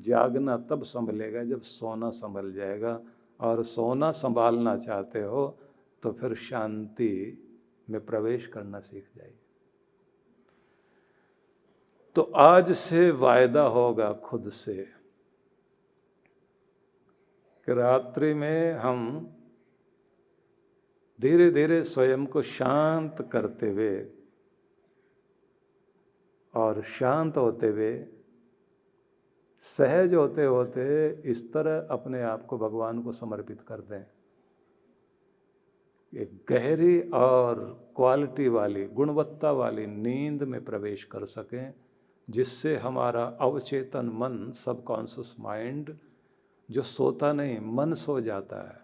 जागना तब संभलेगा जब सोना संभल जाएगा, और सोना संभालना चाहते हो तो फिर शांति में प्रवेश करना सीख जाइए। तो आज से वायदा होगा खुद से कि रात्रि में हम धीरे धीरे स्वयं को शांत करते हुए और शांत होते हुए, सहज होते होते इस तरह अपने आप को भगवान को समर्पित कर दें, एक गहरी और क्वालिटी वाली, गुणवत्ता वाली नींद में प्रवेश कर सकें, जिससे हमारा अवचेतन मन, सबकॉन्शियस माइंड, जो सोता नहीं, मन सो जाता है,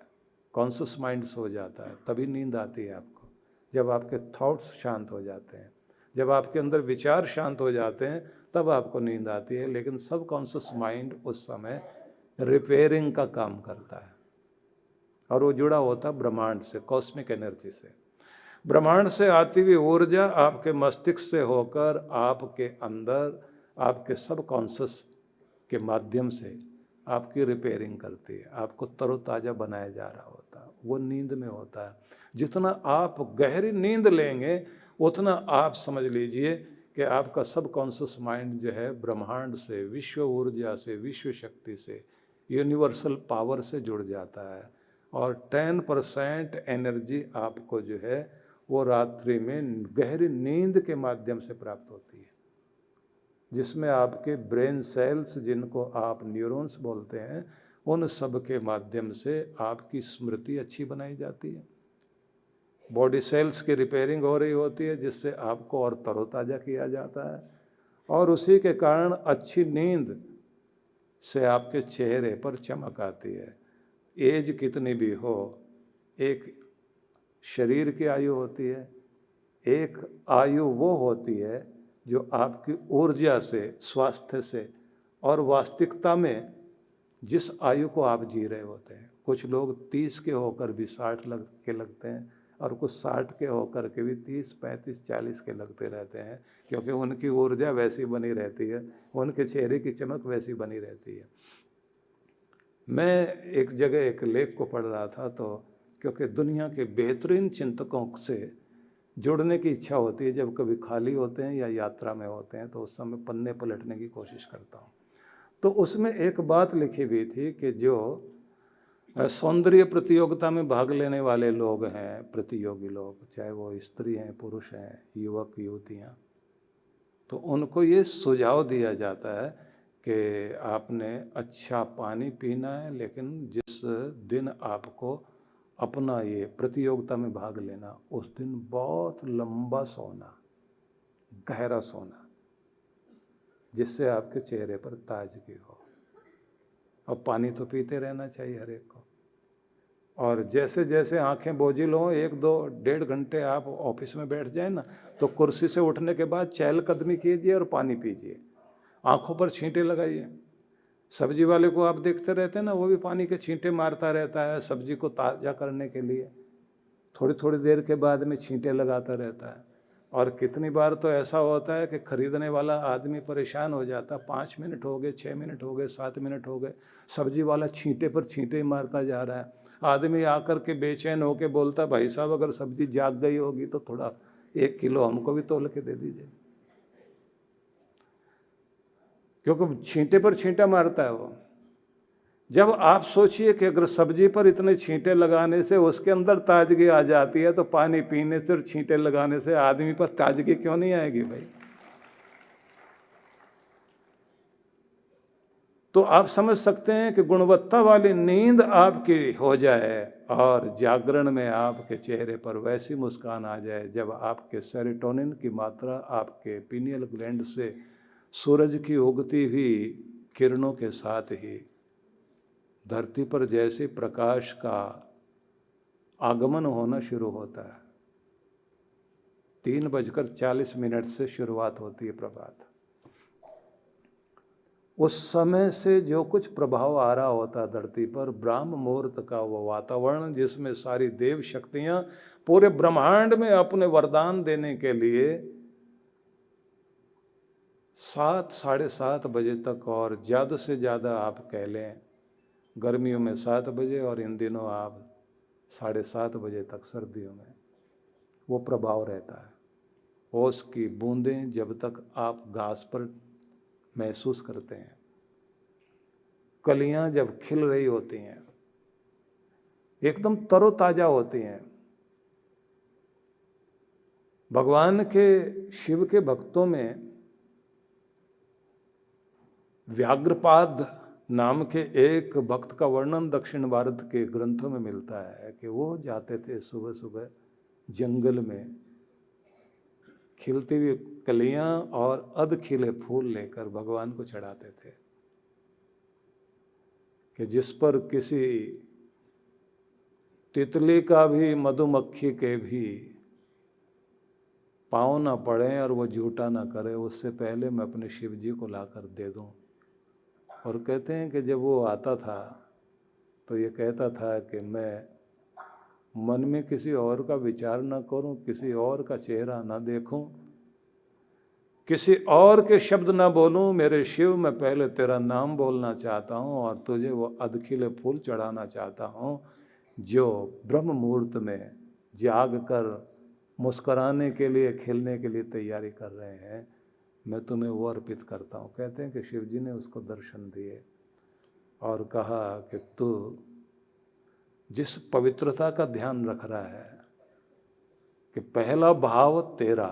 कॉन्शियस माइंड सो जाता है, तभी नींद आती है आपको। जब आपके थॉट्स शांत हो जाते हैं, जब आपके अंदर विचार शांत हो जाते हैं, तब आपको नींद आती है। लेकिन सबकॉन्शियस माइंड उस समय रिपेयरिंग का काम करता है, और वो जुड़ा होता है ब्रह्मांड से, कॉस्मिक एनर्जी से। ब्रह्मांड से आती हुई ऊर्जा आपके मस्तिष्क से होकर आपके अंदर, आपके सबकॉन्शियस के माध्यम से आपकी रिपेयरिंग करती है, आपको तरोताज़ा बनाया जा रहा होता है। वो नींद में होता है। जितना आप गहरी नींद लेंगे उतना आप समझ लीजिए कि आपका सबकॉन्शियस माइंड जो है ब्रह्मांड से, विश्व ऊर्जा से, विश्व शक्ति से, यूनिवर्सल पावर से जुड़ जाता है, और 10% एनर्जी आपको जो है वो रात्रि में गहरी नींद के माध्यम से प्राप्त होती है, जिसमें आपके ब्रेन सेल्स, जिनको आप न्यूरॉन्स बोलते हैं, उन सब के माध्यम से आपकी स्मृति अच्छी बनाई जाती है। बॉडी सेल्स की रिपेयरिंग हो रही होती है, जिससे आपको और तरोताज़ा किया जाता है, और उसी के कारण अच्छी नींद से आपके चेहरे पर चमक आती है। एज कितनी भी हो, एक शरीर की आयु होती है, एक आयु वो होती है जो आपकी ऊर्जा से, स्वास्थ्य से और वास्तविकता में जिस आयु को आप जी रहे होते हैं। कुछ लोग 30 के होकर भी 60 के लगते हैं, और कुछ 60 के होकर के भी 30, 35, 40 के लगते रहते हैं, क्योंकि उनकी ऊर्जा वैसी बनी रहती है, उनके चेहरे की चमक वैसी बनी रहती है। मैं एक जगह एक लेख को पढ़ रहा था, तो क्योंकि दुनिया के बेहतरीन चिंतकों से जुड़ने की इच्छा होती है, जब कभी खाली होते हैं या यात्रा में होते हैं, तो उस समय पन्ने पलटने की कोशिश करता हूँ। तो उसमें एक बात लिखी हुई थी कि जो सौंदर्य प्रतियोगिता में भाग लेने वाले लोग हैं, प्रतियोगी लोग, चाहे वो स्त्री हैं, पुरुष हैं, युवक युवतियाँ, तो उनको ये सुझाव दिया जाता है कि आपने अच्छा पानी पीना है, लेकिन जिस दिन आपको अपना ये प्रतियोगिता में भाग लेना, उस दिन बहुत लंबा सोना, गहरा सोना, जिससे आपके चेहरे पर ताजगी हो। और पानी तो पीते रहना चाहिए हर एक को। और जैसे जैसे आंखें बोझिल हों, 1, 2, 1.5 घंटे आप ऑफिस में बैठ जाए ना, तो कुर्सी से उठने के बाद चहलकदमी कीजिए और पानी पीजिए, आंखों पर छींटे लगाइए। सब्जी वाले को आप देखते रहते हैं ना, वो भी पानी के छींटे मारता रहता है सब्जी को ताज़ा करने के लिए, थोड़ी थोड़ी देर के बाद में छींटे लगाता रहता है। और कितनी बार तो ऐसा होता है कि खरीदने वाला आदमी परेशान हो जाता, 5 मिनट हो गए, 6 मिनट हो गए, 7 मिनट हो गए, सब्जी वाला छींटे पर छींटे मारता जा रहा है। आदमी आकर के बेचैन होकर बोलता, भाई साहब अगर सब्जी जाग गई होगी तो थोड़ा 1 किलो हमको भी तोल के दे दीजिए, क्योंकि छींटे पर छींटा मारता है वो। जब आप सोचिए कि अगर सब्जी पर इतने छींटे लगाने से उसके अंदर ताजगी आ जाती है, तो पानी पीने से और छींटे लगाने से आदमी पर ताजगी क्यों नहीं आएगी भाई? तो आप समझ सकते हैं कि गुणवत्ता वाली नींद आपकी हो जाए और जागरण में आपके चेहरे पर वैसी मुस्कान आ जाए जब आपके सेरोटोनिन की मात्रा आपके पीनियल ग्लैंड से सूरज की उगती हुई किरणों के साथ ही धरती पर जैसे प्रकाश का आगमन होना शुरू होता है। 3:40 से शुरुआत होती है प्रभात। उस समय से जो कुछ प्रभाव आ रहा होता है धरती पर, ब्राह्म मुहूर्त का वो वातावरण, जिसमें सारी देव शक्तियाँ पूरे ब्रह्मांड में अपने वरदान देने के लिए 7 साढ़े 7 बजे तक, और ज़्यादा से ज़्यादा आप कह लें गर्मियों में 7 बजे, और इन दिनों आप 7:30 बजे तक सर्दियों में वो प्रभाव रहता है। ओस की बूंदें जब तक आप घास पर महसूस करते हैं, कलियां जब खिल रही होती हैं, एकदम तरोताजा होती हैं। भगवान के, शिव के भक्तों में व्याघ्रपाद नाम के एक भक्त का वर्णन दक्षिण भारत के ग्रंथों में मिलता है कि वो जाते थे सुबह सुबह जंगल में खिलती हुई कलियां और अध खिले फूल लेकर भगवान को चढ़ाते थे, कि जिस पर किसी तितली का भी, मधुमक्खी के भी पाँव ना पड़े और वो झूठा ना करे, उससे पहले मैं अपने शिव जी को लाकर दे दूं। और कहते हैं कि जब वो आता था तो ये कहता था कि मैं मन में किसी और का विचार ना करूं, किसी और का चेहरा ना देखूं, किसी और के शब्द ना बोलूं, मेरे शिव मैं पहले तेरा नाम बोलना चाहता हूं और तुझे वो अधखिले फूल चढ़ाना चाहता हूं जो ब्रह्म मुहूर्त में जाग कर मुस्कराने के लिए, खिलने के लिए तैयारी कर रहे हैं, मैं तुम्हें वो अर्पित करता हूँ। कहते हैं कि शिव जी ने उसको दर्शन दिए और कहा कि तू जिस पवित्रता का ध्यान रख रहा है कि पहला भाव तेरा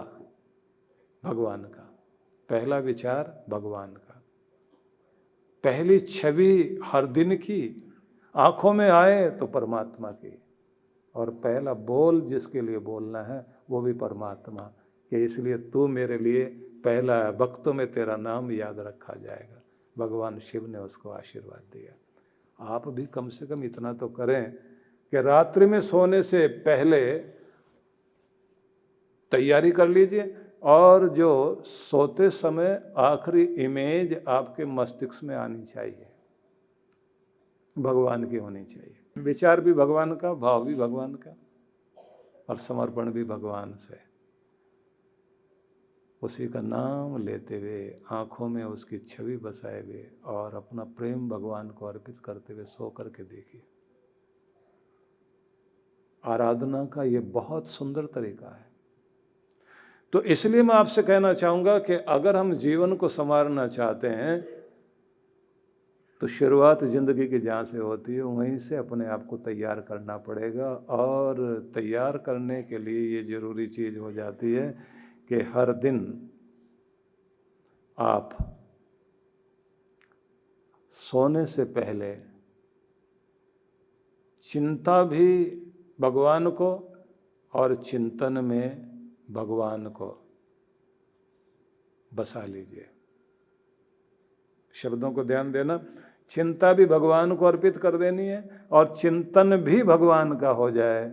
भगवान का, पहला विचार भगवान का, पहली छवि हर दिन की आंखों में आए तो परमात्मा की, और पहला बोल जिसके लिए बोलना है वो भी परमात्मा, कि इसलिए तू मेरे लिए पहला है, भक्तों में तेरा नाम याद रखा जाएगा। भगवान शिव ने उसको आशीर्वाद दिया। आप भी कम से कम इतना तो करें कि रात्रि में सोने से पहले तैयारी कर लीजिए, और जो सोते समय आखिरी इमेज आपके मस्तिष्क में आनी चाहिए, भगवान की होनी चाहिए। विचार भी भगवान का, भाव भी भगवान का, और समर्पण भी भगवान से। उसी का नाम लेते हुए, आंखों में उसकी छवि बसाए हुए और अपना प्रेम भगवान को अर्पित करते हुए सो करके देखिए। आराधना का ये बहुत सुंदर तरीका है। तो इसलिए मैं आपसे कहना चाहूँगा कि अगर हम जीवन को संवारना चाहते हैं तो शुरुआत ज़िंदगी की जहाँ से होती है वहीं से अपने आप को तैयार करना पड़ेगा, और तैयार करने के लिए ये ज़रूरी चीज़ हो जाती है कि हर दिन आप सोने से पहले चिंता भी भगवान को और चिंतन में भगवान को बसा लीजिए। शब्दों को ध्यान देना, चिंता भी भगवान को अर्पित कर देनी है और चिंतन भी भगवान का हो जाए,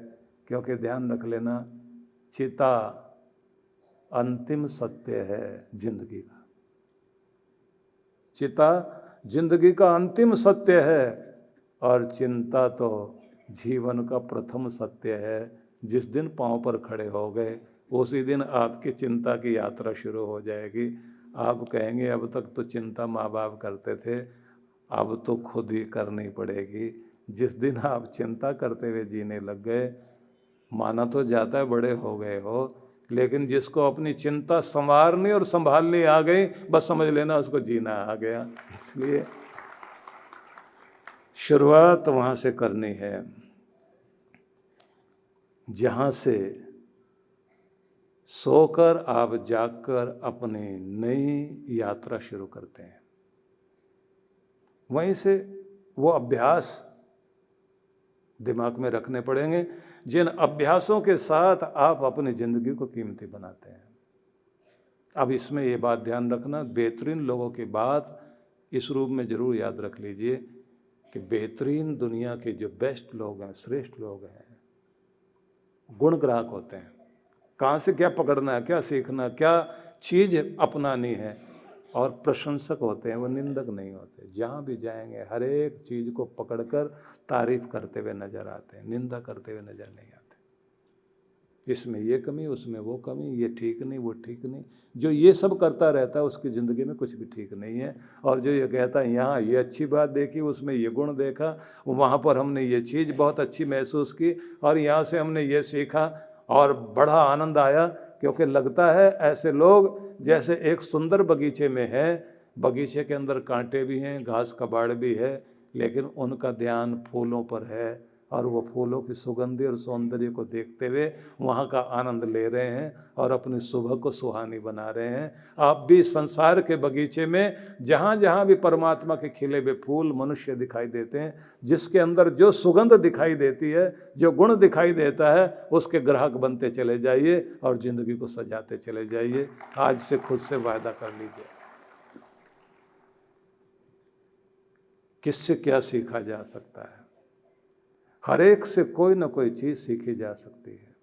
क्योंकि ध्यान रख लेना, चिता अंतिम सत्य है जिंदगी का। चिता जिंदगी का अंतिम सत्य है और चिंता तो जीवन का प्रथम सत्य है। जिस दिन पांव पर खड़े हो गए उसी दिन आपकी चिंता की यात्रा शुरू हो जाएगी। आप कहेंगे अब तक तो चिंता माँ बाप करते थे, अब तो खुद ही करनी पड़ेगी। जिस दिन आप चिंता करते हुए जीने लग गए, माना तो जाता है बड़े हो गए हो, लेकिन जिसको अपनी चिंता संवारनी और संभालनी आ गई, बस समझ लेना उसको जीना आ गया। इसलिए शुरुआत वहाँ से करनी है जहाँ से सोकर आप जागकर अपनी नई यात्रा शुरू करते हैं। वहीं से वो अभ्यास दिमाग में रखने पड़ेंगे जिन अभ्यासों के साथ आप अपनी ज़िंदगी को कीमती बनाते हैं। अब इसमें ये बात ध्यान रखना, बेहतरीन लोगों की बात इस रूप में ज़रूर याद रख लीजिए कि बेहतरीन दुनिया के जो बेस्ट लोग हैं, श्रेष्ठ लोग हैं, गुण ग्राहक होते हैं। कहाँ से क्या पकड़ना है, क्या सीखना, क्या चीज़ अपनानी है, और प्रशंसक होते हैं, वो निंदक नहीं होते। जहाँ भी जाएंगे हर एक चीज़ को पकड़कर तारीफ करते हुए नजर आते हैं, निंदा करते हुए नजर नहीं आते। इसमें ये कमी, उसमें वो कमी, ये ठीक नहीं, वो ठीक नहीं। जो ये सब करता रहता है उसकी ज़िंदगी में कुछ भी ठीक नहीं है। और जो ये कहता है यहाँ ये अच्छी बात देखी, उसमें ये गुण देखा, वहाँ पर हमने ये चीज़ बहुत अच्छी महसूस की और यहाँ से हमने ये सीखा और बड़ा आनंद आया, क्योंकि लगता है ऐसे लोग जैसे एक सुंदर बगीचे में है, बगीचे के अंदर कांटे भी हैं, घास कबाड़ भी है, लेकिन उनका ध्यान फूलों पर है और वो फूलों की सुगंधि और सौंदर्य को देखते हुए वहाँ का आनंद ले रहे हैं और अपनी सुबह को सुहानी बना रहे हैं। आप भी संसार के बगीचे में जहाँ जहाँ भी परमात्मा के खिले हुए फूल मनुष्य दिखाई देते हैं, जिसके अंदर जो सुगंध दिखाई देती है, जो गुण दिखाई देता है, उसके ग्राहक बनते चले जाइए और ज़िंदगी को सजाते चले जाइए। आज से खुद से वायदा कर लीजिए। किससे क्या सीखा जा सकता है? हर एक से कोई ना कोई चीज सीखी जा सकती है।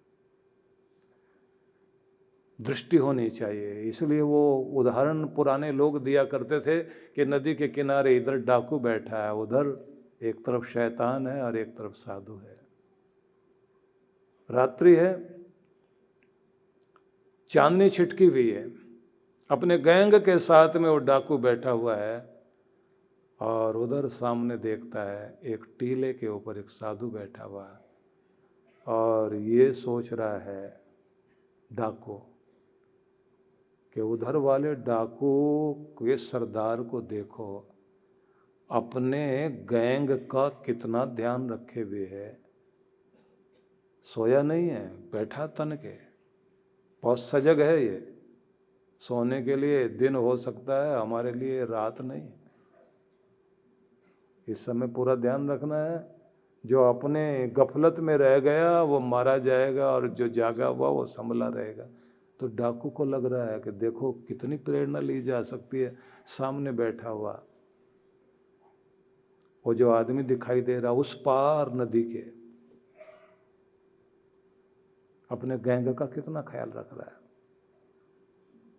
दृष्टि होनी चाहिए। इसलिए वो उदाहरण पुराने लोग दिया करते थे कि नदी के किनारे इधर डाकू बैठा है, उधर एक तरफ शैतान है और एक तरफ साधु है। रात्रि है, चांदनी छिटकी हुई है, अपने गैंग के साथ में वो डाकू बैठा हुआ है और उधर सामने देखता है एक टीले के ऊपर एक साधु बैठा हुआ है और ये सोच रहा है डाकू कि उधर वाले डाकू के सरदार को देखो, अपने गैंग का कितना ध्यान रखे हुए है, सोया नहीं है, बैठा तन के, बहुत सजग है। ये सोने के लिए दिन हो सकता है, हमारे लिए रात नहीं। इस समय पूरा ध्यान रखना है। जो अपने गफलत में रह गया वो मारा जाएगा और जो जागा हुआ वो संभला रहेगा। तो डाकू को लग रहा है कि देखो कितनी प्रेरणा ली जा सकती है। सामने बैठा हुआ वो जो आदमी दिखाई दे रहा उस पार नदी के, अपने गैंग का कितना ख्याल रख रहा है।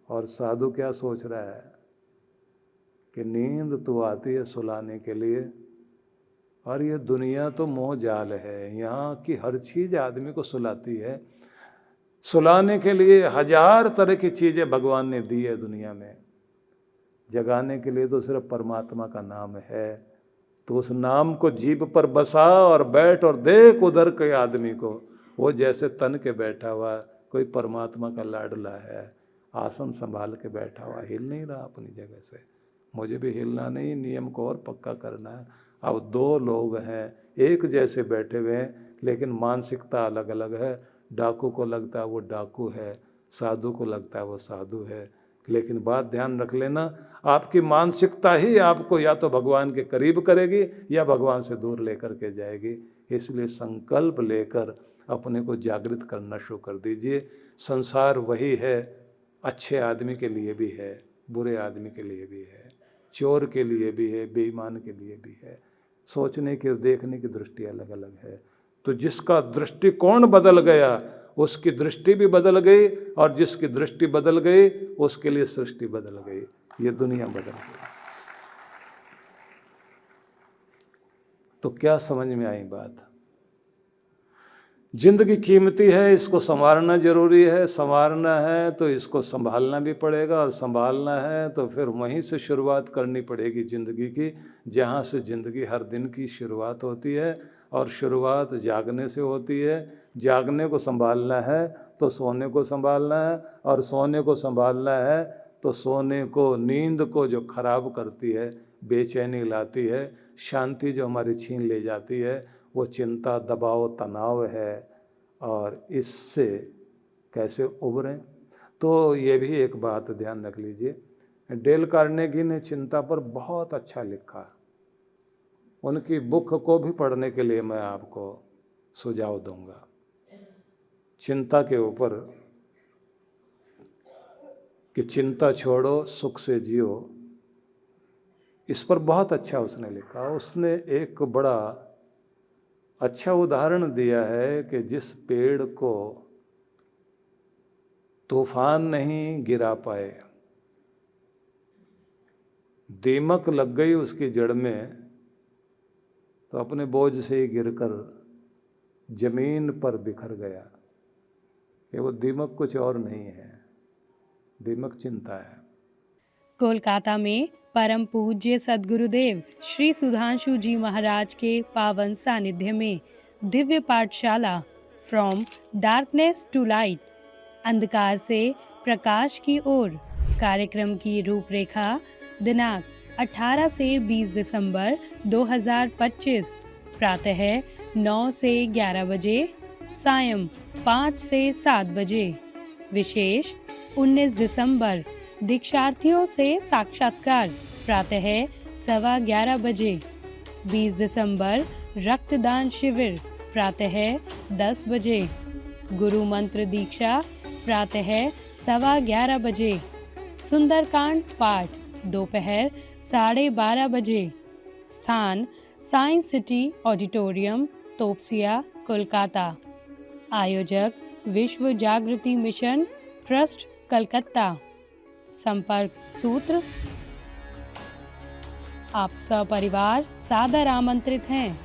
और साधु क्या सोच रहा है कि नींद तो आती है सुलाने के लिए, और ये दुनिया तो मोह जाल है, यहाँ की हर चीज़ आदमी को सुलाती है। सुलाने के लिए हजार तरह की चीज़ें भगवान ने दी है दुनिया में, जगाने के लिए तो सिर्फ परमात्मा का नाम है। तो उस नाम को जीभ पर बसा और बैठ और देख उधर के आदमी को, वो जैसे तन के बैठा हुआ, कोई परमात्मा का लाडला है, आसन संभाल के बैठा हुआ, हिल नहीं रहा अपनी जगह से। मुझे भी हिलना नहीं, नियम को और पक्का करना है। अब दो लोग हैं, एक जैसे बैठे हुए हैं, लेकिन मानसिकता अलग अलग है। डाकू को लगता है वो डाकू है, साधु को लगता है वो साधु है। लेकिन बात ध्यान रख लेना, आपकी मानसिकता ही आपको या तो भगवान के करीब करेगी या भगवान से दूर लेकर के जाएगी। इसलिए संकल्प लेकर अपने को जागृत करना शुरू कर दीजिए। संसार वही है, अच्छे आदमी के लिए भी है, बुरे आदमी के लिए भी है, चोर के लिए भी है, बेईमान के लिए भी है। सोचने की और देखने की दृष्टि अलग अलग है। तो जिसका दृष्टिकोण बदल गया उसकी दृष्टि भी बदल गई, और जिसकी दृष्टि बदल गई उसके लिए सृष्टि बदल गई, ये दुनिया बदल गई। तो क्या समझ में आई बात? जिंदगी कीमती है, इसको संवारना जरूरी है। संवारना है तो इसको संभालना भी पड़ेगा, और संभालना है तो फिर वहीं से शुरुआत करनी पड़ेगी जिंदगी की, जहाँ से जिंदगी हर दिन की शुरुआत होती है। और शुरुआत जागने से होती है। जागने को संभालना है तो सोने को संभालना है, और सोने को संभालना है तो सोने को, नींद को जो खराब करती है, बेचैनी लाती है, शांति जो हमारी छीन ले जाती है, वो चिंता, दबाव, तनाव है। और इससे कैसे उभरें? तो ये भी एक बात ध्यान रख लीजिए, डेल कार्नेगी ने चिंता पर बहुत अच्छा लिखा। उनकी बुक को भी पढ़ने के लिए मैं आपको सुझाव दूंगा। चिंता के ऊपर कि चिंता छोड़ो सुख से जियो, इस पर बहुत अच्छा उसने लिखा। उसने एक बड़ा अच्छा उदाहरण दिया है कि जिस पेड़ को तूफान नहीं गिरा पाए, दीमक लग गई उसकी जड़ में, तो अपने बोझ से ही गिरकर जमीन पर बिखर गया। कि वो दीमक कुछ और नहीं है, दीमक चिंता है। कोलकाता में परम पूज्य सद्गुरुदेव श्री सुधांशु जी महाराज के पावन सानिध्य में दिव्य पाठशाला फ्रॉम डार्कनेस टू लाइट, अंधकार से प्रकाश की ओर कार्यक्रम की रूपरेखा दिनांक 18 से 20 दिसंबर 2025 प्रातः 9 से 11 बजे, सायं 5 से 7 बजे। विशेष 19 दिसंबर दीक्षार्थियों से साक्षात्कार प्रातः 11:15 बजे। 20 दिसंबर रक्तदान शिविर प्रातः 10 बजे। गुरु मंत्र दीक्षा प्रातः 11:15 बजे। सुंदरकांड पाठ दोपहर 12:30 बजे। स्थान science city auditorium, Topsia, Kolkata. आयोजक विश्व जागृति मिशन ट्रस्ट, कलकत्ता। संपर्क सूत्र। आप सपरिवार सादर आमंत्रित हैं।